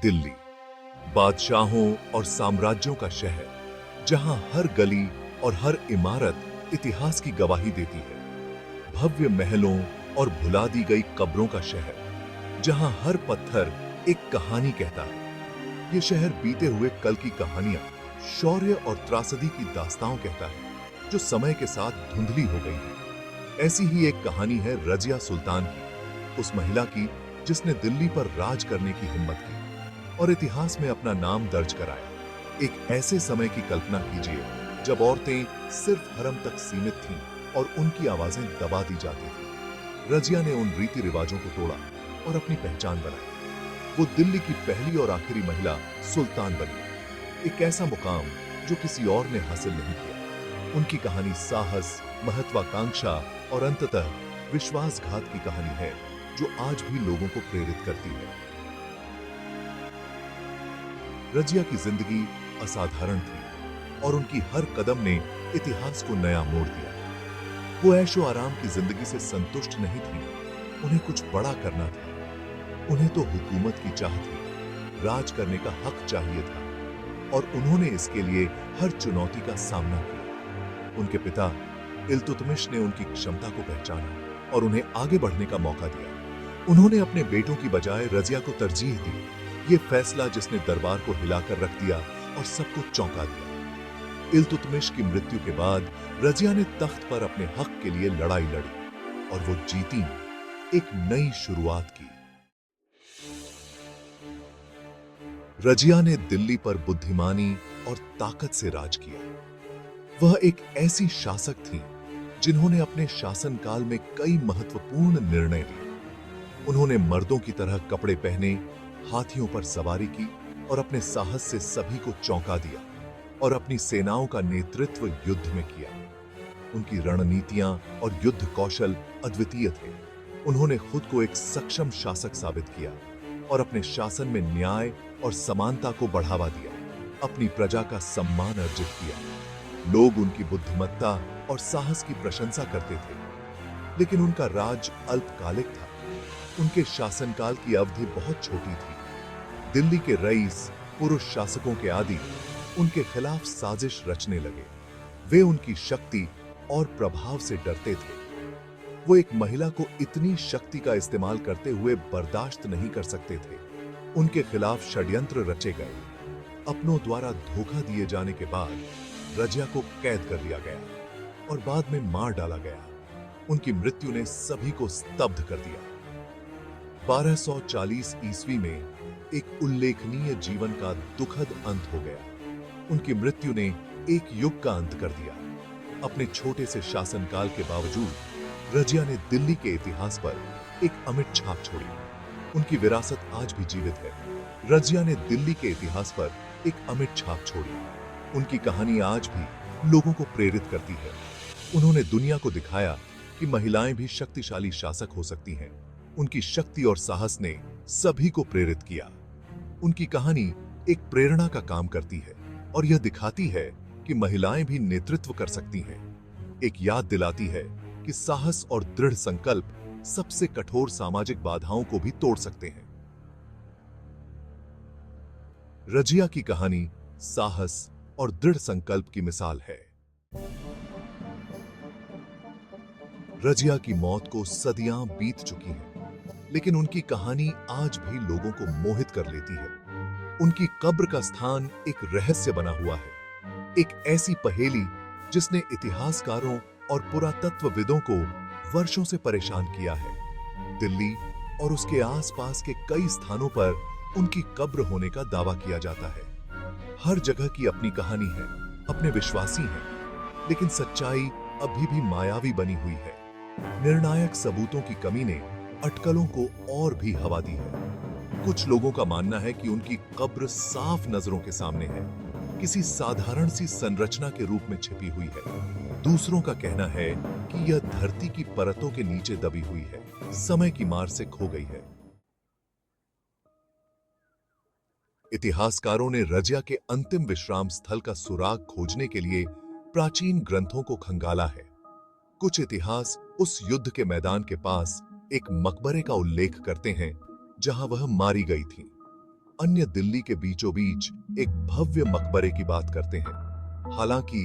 दिल्ली, बादशाहों और साम्राज्यों का शहर, जहां हर गली और हर इमारत इतिहास की गवाही देती है। भव्य महलों और भुला दी गई कब्रों का शहर, जहां हर पत्थर एक कहानी कहता है। यह शहर बीते हुए कल की कहानियां, शौर्य और त्रासदी की दास्तां कहता है, जो समय के साथ धुंधली हो गई है। ऐसी ही एक कहानी है रजिया सुल्तान की, उस महिला की जिसने दिल्ली पर राज करने की हिम्मत की और इतिहास में अपना नाम दर्ज कराया। एक ऐसे समय की कल्पना कीजिए जब औरतें सिर्फ हरम तक सीमित थीं और उनकी आवाजें दबा दी जाती थीं। रजिया ने उन रीति रिवाजों को तोड़ा और अपनी पहचान बनाई। वो दिल्ली की पहली और आखिरी महिला सुल्तान बनी, एक ऐसा मुकाम जो किसी और ने हासिल नहीं किया। उनकी कहानी साहस, महत्वाकांक्षा और अंततः विश्वासघात की कहानी है, जो आज भी लोगों को प्रेरित करती है। रजिया की जिंदगी असाधारण थी और उनकी हर कदम ने इतिहास को नया मोड़ दिया। वो ऐशो आराम की जिंदगी से संतुष्ट नहीं थी, उन्हें कुछ बड़ा करना था। उन्हें तो हुकूमत की चाह थी, राज करने का हक चाहिए था और उन्होंने इसके लिए हर चुनौती का सामना किया। उनके पिता इल्तुतमिश ने उनकी क्षमता को पहचाना और उन्हें आगे बढ़ने का मौका दिया। उन्होंने अपने बेटों की बजाय रजिया को तरजीह दी। ये फैसला जिसने दरबार को हिलाकर रख दिया और सबको चौंका दिया। इल्तुतमिश की मृत्यु के बाद रजिया ने तख्त पर अपने हक के लिए लड़ाई लड़ी और वो जीती, एक नई शुरुआत की। रजिया ने दिल्ली पर बुद्धिमानी और ताकत से राज किया। वह एक ऐसी शासक थी जिन्होंने अपने शासनकाल में कई महत्वपूर्ण निर्णय लिए। उन्होंने मर्दों की तरह कपड़े पहने, हाथियों पर सवारी की और अपने साहस से सभी को चौंका दिया और अपनी सेनाओं का नेतृत्व युद्ध में किया। उनकी रणनीतियां और युद्ध कौशल अद्वितीय थे। उन्होंने खुद को एक सक्षम शासक साबित किया और अपने शासन में न्याय और समानता को बढ़ावा दिया। अपनी प्रजा का सम्मान अर्जित किया। लोग उनकी बुद्धिमत्ता और साहस की प्रशंसा करते थे, लेकिन उनका राज अल्पकालिक था। उनके शासनकाल की अवधि बहुत छोटी थी। दिल्ली के रईस, पुरुष शासकों के आदि उनके खिलाफ साजिश रचने लगे। वे उनकी शक्ति और प्रभाव से डरते थे। वो एक महिला को इतनी शक्ति का इस्तेमाल करते हुए बर्दाश्त नहीं कर सकते थे। उनके खिलाफ षड्यंत्र रचे गए। अपनों द्वारा धोखा दिए जाने के बाद रजिया को कैद कर लिया गया और बाद में मार डाला गया। उनकी मृत्यु ने सभी को स्तब्ध कर दिया। 1240 ईस्वी में एक उल्लेखनीय जीवन का दुखद अंत हो गया। उनकी मृत्यु ने एक युग का अंत कर दिया। अपने छोटे से शासनकाल के बावजूद रजिया ने दिल्ली के इतिहास पर एक अमिट छाप छोड़ी। उनकी विरासत आज भी जीवित है। रजिया ने दिल्ली के इतिहास पर एक अमिट छाप छोड़ी। उनकी कहानी आज भी लोगों को प्रेरित करती है। उन्होंने दुनिया को दिखाया कि महिलाएं भी शक्तिशाली शासक हो सकती हैं। उनकी शक्ति और साहस ने सभी को प्रेरित किया। उनकी कहानी एक प्रेरणा का काम करती है और यह दिखाती है कि महिलाएं भी नेतृत्व कर सकती हैं। एक याद दिलाती है कि साहस और दृढ़ संकल्प सबसे कठोर सामाजिक बाधाओं को भी तोड़ सकते हैं। रजिया की कहानी साहस और दृढ़ संकल्प की मिसाल है। रजिया की मौत को सदियां बीत चुकी हैं, लेकिन उनकी कहानी आज भी लोगों को मोहित कर लेती है। उनकी कब्र का स्थान एक रहस्य बना हुआ है, एक ऐसी पहेली जिसने इतिहासकारों और पुरातत्वविदों को वर्षों से परेशान किया है। दिल्ली और उसके आसपास के कई स्थानों पर उनकी कब्र होने का दावा किया जाता है। हर जगह की अपनी कहानी है, अपने विश्वासी हैं, लेकिन सच्चाई अभी भी मायावी बनी हुई है। निर्णायक सबूतों की कमी ने अटकलों को और भी हवा दी है। कुछ लोगों का मानना है कि उनकी कब्र साफ नजरों के सामने है, किसी साधारण सी संरचना के रूप में छिपी हुई है। दूसरों का कहना है कि यह धरती की परतों के नीचे दबी हुई है, समय की मार से खो गई है। इतिहासकारों ने रजिया के अंतिम विश्राम स्थल का सुराग खोजने के लिए प्राचीन ग्रंथों को खंगाला है। कुछ इतिहास उस युद्ध के मैदान के पास एक मकबरे का उल्लेख करते हैं जहां वह मारी गई थी। अन्य दिल्ली के बीचों बीच एक भव्य मकबरे की बात करते हैं। हालांकि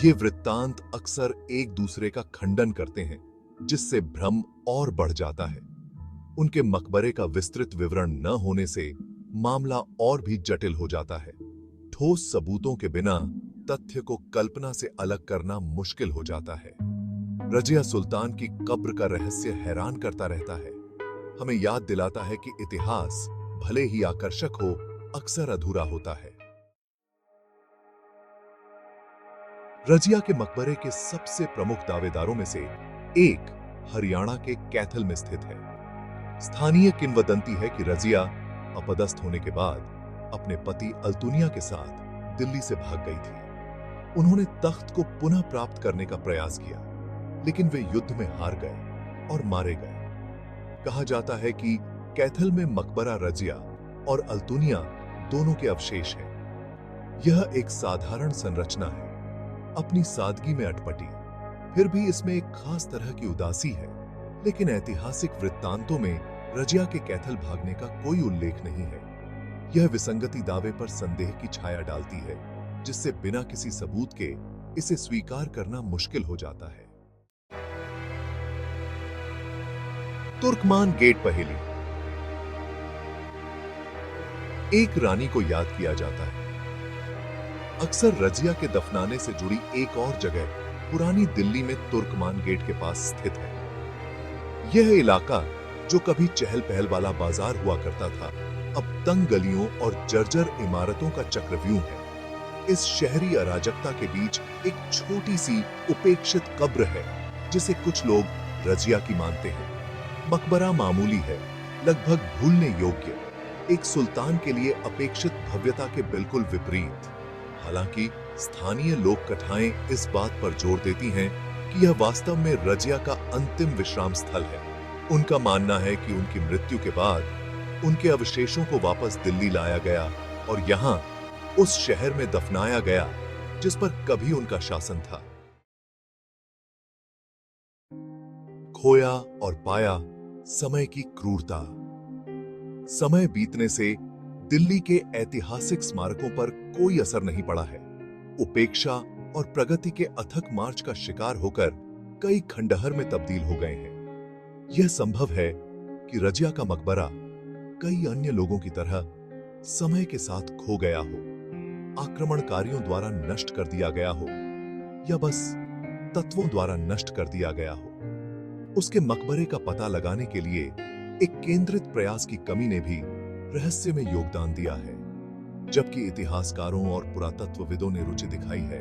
ये वृत्तांत अक्सर एक दूसरे का खंडन करते हैं, जिससे भ्रम और बढ़ जाता है। उनके मकबरे का विस्तृत विवरण न होने से मामला और भी जटिल हो जाता है। ठोस सबूतों के बिना तथ्य को कल्पना से अलग करना मुश्किल हो जाता है। रजिया सुल्तान की कब्र का रहस्य हैरान करता रहता है, हमें याद दिलाता है कि इतिहास भले ही आकर्षक हो, अक्सर अधूरा होता है। रजिया के मकबरे के सबसे प्रमुख दावेदारों में से एक हरियाणा के कैथल में स्थित है। स्थानीय किंवदंती है कि रजिया अपदस्थ होने के बाद अपने पति अल्तुनिया के साथ दिल्ली से भाग गई थी। उन्होंने तख्त को पुनः प्राप्त करने का प्रयास किया, लेकिन वे युद्ध में हार गए और मारे गए। कहा जाता है कि कैथल में मकबरा रजिया और अल्तुनिया दोनों के अवशेष हैं। यह एक साधारण संरचना है, अपनी सादगी में अटपटी, फिर भी इसमें एक खास तरह की उदासी है। लेकिन ऐतिहासिक वृत्तांतों में रजिया के कैथल भागने का कोई उल्लेख नहीं है। यह विसंगति दावे पर संदेह की छाया डालती है, जिससे बिना किसी सबूत के इसे स्वीकार करना मुश्किल हो जाता है। तुर्कमान गेट पहेली। एक रानी को याद किया जाता है। अक्सर रजिया के दफनाने से जुड़ी एक और जगह पुरानी दिल्ली में तुर्कमान गेट के पास स्थित है। यह इलाका, जो कभी चहल पहल वाला बाजार हुआ करता था, अब तंग गलियों और जर्जर इमारतों का चक्रव्यूह है। इस शहरी अराजकता के बीच एक छोटी सी उपेक्षित कब्र है, जिसे कुछ लोग रजिया की मानते हैं। मकबरा मामूली है, लगभग भूलने योग्य, एक सुल्तान के लिए अपेक्षित भव्यता के बिल्कुल विपरीत। हालांकि स्थानीय लोक कथाएं इस बात पर जोर देती हैं कि यह वास्तव में रजिया का अंतिम विश्राम स्थल है। उनका मानना है कि उनकी मृत्यु के बाद उनके अवशेषों को वापस दिल्ली लाया गया और यहां उस शहर में दफनाया गया जिस पर कभी उनका शासन था। खोया और पाया, समय की क्रूरता। समय बीतने से दिल्ली के ऐतिहासिक स्मारकों पर कोई असर नहीं पड़ा है। उपेक्षा और प्रगति के अथक मार्च का शिकार होकर कई खंडहर में तब्दील हो गए हैं। यह संभव है कि रजिया का मकबरा कई अन्य लोगों की तरह समय के साथ खो गया हो, आक्रमणकारियों द्वारा नष्ट कर दिया गया हो, या बस तत्वों द्वारा नष्ट कर दिया गया हो। उसके मकबरे का पता लगाने के लिए एक केंद्रित प्रयास की कमी ने भी रहस्य में योगदान दिया है। जबकि इतिहासकारों और पुरातत्वविदों ने रुचि दिखाई है,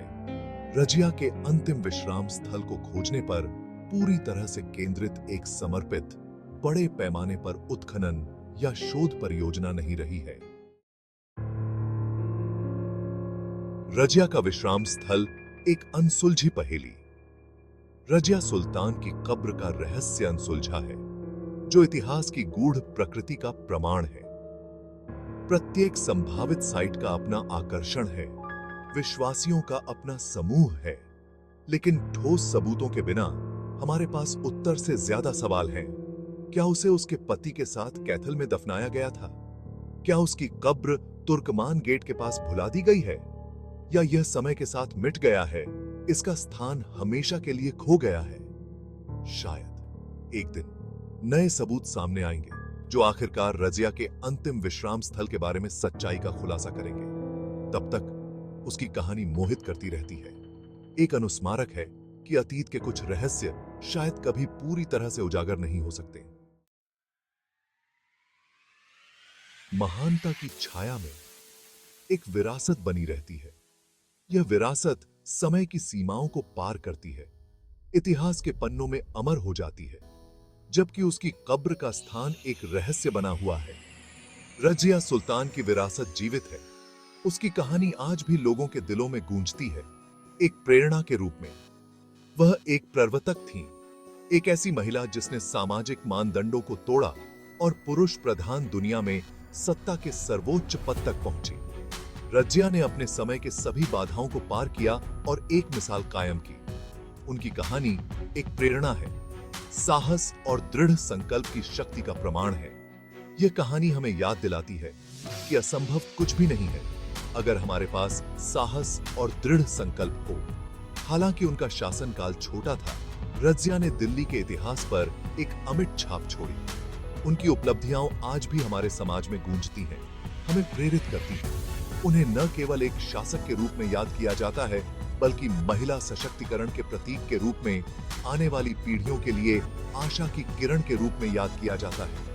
रजिया के अंतिम विश्राम स्थल को खोजने पर पूरी तरह से केंद्रित एक समर्पित, बड़े पैमाने पर उत्खनन या शोध परियोजना नहीं रही है। रजिया का विश्राम स्थल एक अनसुलझी पहेली। रजिया सुल्तान की कब्र का रहस्य अनसुलझा है, जो इतिहास की गूढ़ प्रकृति का प्रमाण है। प्रत्येक संभावित साइट का अपना आकर्षण है, विश्वासियों का अपना समूह है, लेकिन ठोस सबूतों के बिना हमारे पास उत्तर से ज्यादा सवाल हैं। क्या उसे उसके पति के साथ कैथल में दफनाया गया था? क्या उसकी कब्र तुर्कमान गेट के पास भुला दी गई है? या यह समय के साथ मिट गया है, इसका स्थान हमेशा के लिए खो गया है? शायद एक दिन नए सबूत सामने आएंगे, जो आखिरकार रजिया के अंतिम विश्राम स्थल के बारे में सच्चाई का खुलासा करेंगे। तब तक उसकी कहानी मोहित करती रहती है, एक अनुस्मारक है कि अतीत के कुछ रहस्य शायद कभी पूरी तरह से उजागर नहीं हो सकते। महानता की छाया में एक विरासत बनी रहती है। यह विरासत समय की सीमाओं को पार करती है, इतिहास के पन्नों में अमर हो जाती है, जबकि उसकी कब्र का स्थान एक रहस्य बना हुआ है। रजिया सुल्तान की विरासत जीवित है। उसकी कहानी आज भी लोगों के दिलों में गूंजती है, एक प्रेरणा के रूप में। वह एक प्रवर्तक थी, एक ऐसी महिला जिसने सामाजिक मानदंडों को तोड़ा और पुरुष प्रधान दुनिया में सत्ता के सर्वोच्च पद तक पहुंची। रजिया ने अपने समय के सभी बाधाओं को पार किया और एक मिसाल कायम की। उनकी कहानी एक प्रेरणा है, साहस और दृढ़ संकल्प की शक्ति का प्रमाण है। यह कहानी हमें याद दिलाती है कि असंभव कुछ भी नहीं है अगर हमारे पास साहस और दृढ़ संकल्प हो। हालांकि उनका शासनकाल छोटा था, रज़िया ने दिल्ली के इतिहास पर एक अमिट छाप छोड़ी। उनकी उपलब्धियां आज भी हमारे समाज में गूंजती हैं, हमें प्रेरित करती हैं। उन्हें न केवल एक शासक के रूप में याद किया जाता है, बल्कि महिला सशक्तिकरण के प्रतीक के रूप में आने वाली पीढ़ियों के लिए आशा की किरण के रूप में याद किया जाता है।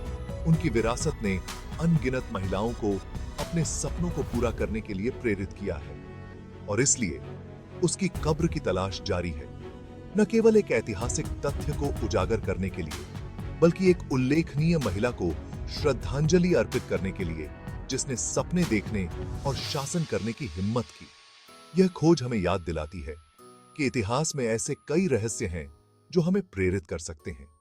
उनकी विरासत ने अनगिनत महिलाओं को अपने सपनों को पूरा करने के लिए प्रेरित किया है और इसलिए उसकी कब्र की तलाश जारी है, न केवल एक ऐतिहासिक तथ्य को उजागर करने के लिए, बल्कि एक उल्लेखनीय महिला को श्रद्धांजलि अर्पित करने के लिए जिसने सपने देखने और शासन करने की हिम्मत की। यह खोज हमें याद दिलाती है कि इतिहास में ऐसे कई रहस्य हैं जो हमें प्रेरित कर सकते हैं।